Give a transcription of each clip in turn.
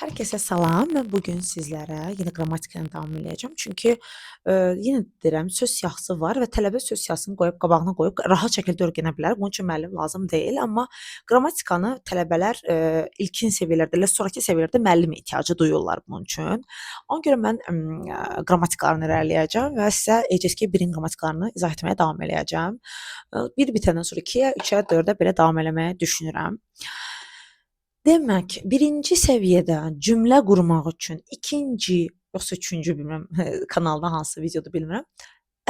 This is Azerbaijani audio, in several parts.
Hər kəsə salam. Mən bu gün sizlərə yenə qrammatikaya davam eləyəcəm. Çünki yenə deyirəm, söz siyahısı var və tələbə söz siyahısını qoyub qabağına qoyub rahat şəkildə öyrənə bilər. Bunun üçün müəllim lazım deyil, amma qrammatikanı tələbələr ilkin səviyyələrdə, elə sonrakı səviyyələrdə müəllim ehtiyacı duyurlar bunun üçün. Ona görə mən qrammatikalarını irəliləyəcəm və sizə ECSK 1-in qrammatikalarını izah etməyə davam eləyəcəm. Bir bitəndən sonra 2-yə, 3-ə, 4-ə belə davam eləməyi düşünürəm. Demək, birinci səviyyədə cümlə qurmaq üçün ikinci, yoxsa üçüncü bilmirəm, kanalda hansı videoda bilmirəm.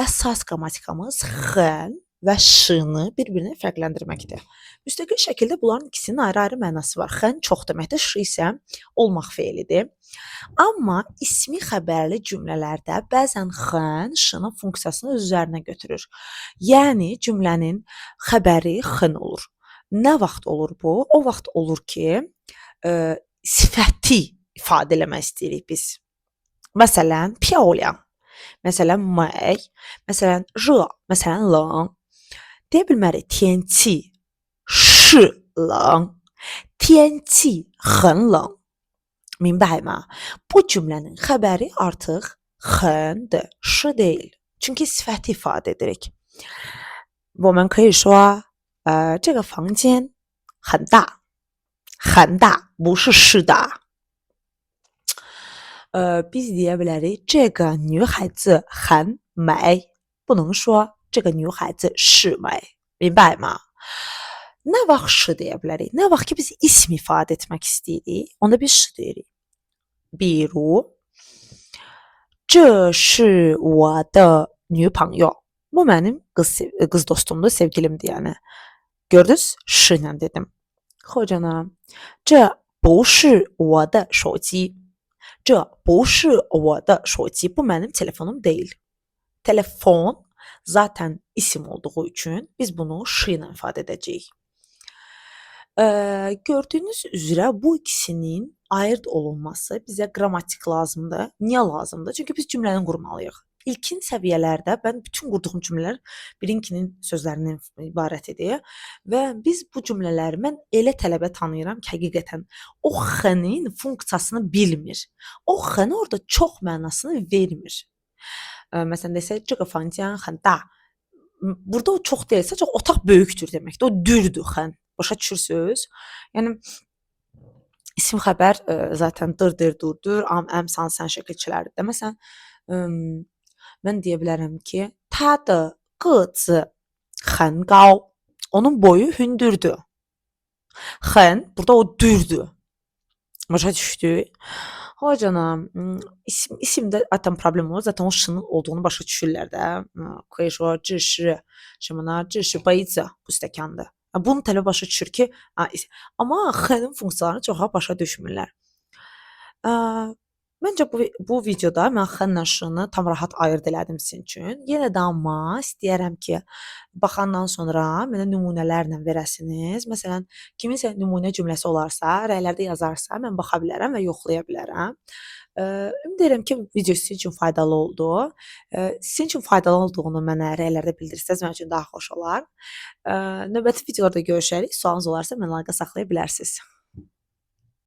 Əsas qrammatikamız x-ın və ş-nı bir-birinə fərqləndirməkdir. Müstəqil şəkildə bunların ikisinin ayrı-ayrı mənası var. X çox deməkdir, ş isə olmaq feilidir. Amma ismi xəbərli cümlələrdə bəzən x-ın, ş-nın funksiyasını öz üzərinə götürür. Yəni cümlənin xəbəri x-ın olur. Nə vaxt olur bu? O vaxt olur ki, sifəti ifadə eləmək istəyirik biz. Məsələn, 漂亮, məsələn, 美, məsələn, 热, məsələn,冷. Deyə bilmərik, 天气是冷, 天气很冷. 明白吗? Bu cümlənin xəbəri artıq x'dır, ş deyil. Çünki sifəti ifadə edirik. 我们可以说这个房间很大，很大，不是是大。biz deyə bilərik这个女孩子很美，不能说这个女孩子是美，明白吗？nə vaxt ş deyə bilərik? Nə vaxt ki biz ism ifadə etmək istəyirik, onda biz ş deyirik. 比如这是我的女朋友. Bu mənim qız dostumdur, sevgilimdir yəni. Gördünüz? Ş ilə dedim. 或者呢，这不是我的手机。这不是我的手机. Bu mənim telefonum deyil. Telefon zaten isim olduğu üçün biz bunu ş ilə ifadə edəcəyik. Gördüyünüz üzrə bu ikisinin ayırd olunması bizə qrammatik lazımdır. Niyə lazımdır? Çünki biz cümləni qurmalıyıq. İlkin səviyyələrdə mən bütün qurduğum cümlələr birinkinin sözlərindən ibarət edir və biz bu cümlələri mən elə tələbə tanıyıram ki, həqiqətən o x-nin funksiyasını bilmir. O x-nin orada çox mənasını vermir. Məsələn desək, 这个房间很大. Burada o çox deyil, sadəcə otaq böyükdür deməkdir. O dürdür x. Başa düşürsüz? Yəni isim xəbər zaten dır, durdur, am, san, sən şəkilçiləridir. Məsələn, mən deyə bilərəm ki, 他的个子很高. Onun boyu hündürdür. 很, burada o dürdür. Başa düşdük? Hocam, isimdə zaten problem olur. Zaten o ş-nın olduğunu başa düşürlər də. 可以说这是什么呢? 这是杯子, bu stəkandır. Bunu tələbə başa düşür ki, amma x-nin funksiyalarını çoxu başa düşmürlər. Məncə bu videoda mən x-nla ş-nı tam rahat ayırd elədim sizin üçün. Yenə də amma istəyərəm ki, baxandan sonra mənə nümunələrlə verəsiniz. Məsələn, kiminsə nümunə cümləsi olarsa, rəylərdə yazarsa, mən baxa bilərəm və yoxlaya bilərəm. Ümid edirəm ki, video sizin üçün faydalı oldu. Sizin üçün faydalı olduğunu mənə rəylərdə bildirsəz, mənim üçün daha xoş olar. Növbəti videolarda görüşərik. Sualınız olarsa mənə əlaqə saxlaya bilərsiniz.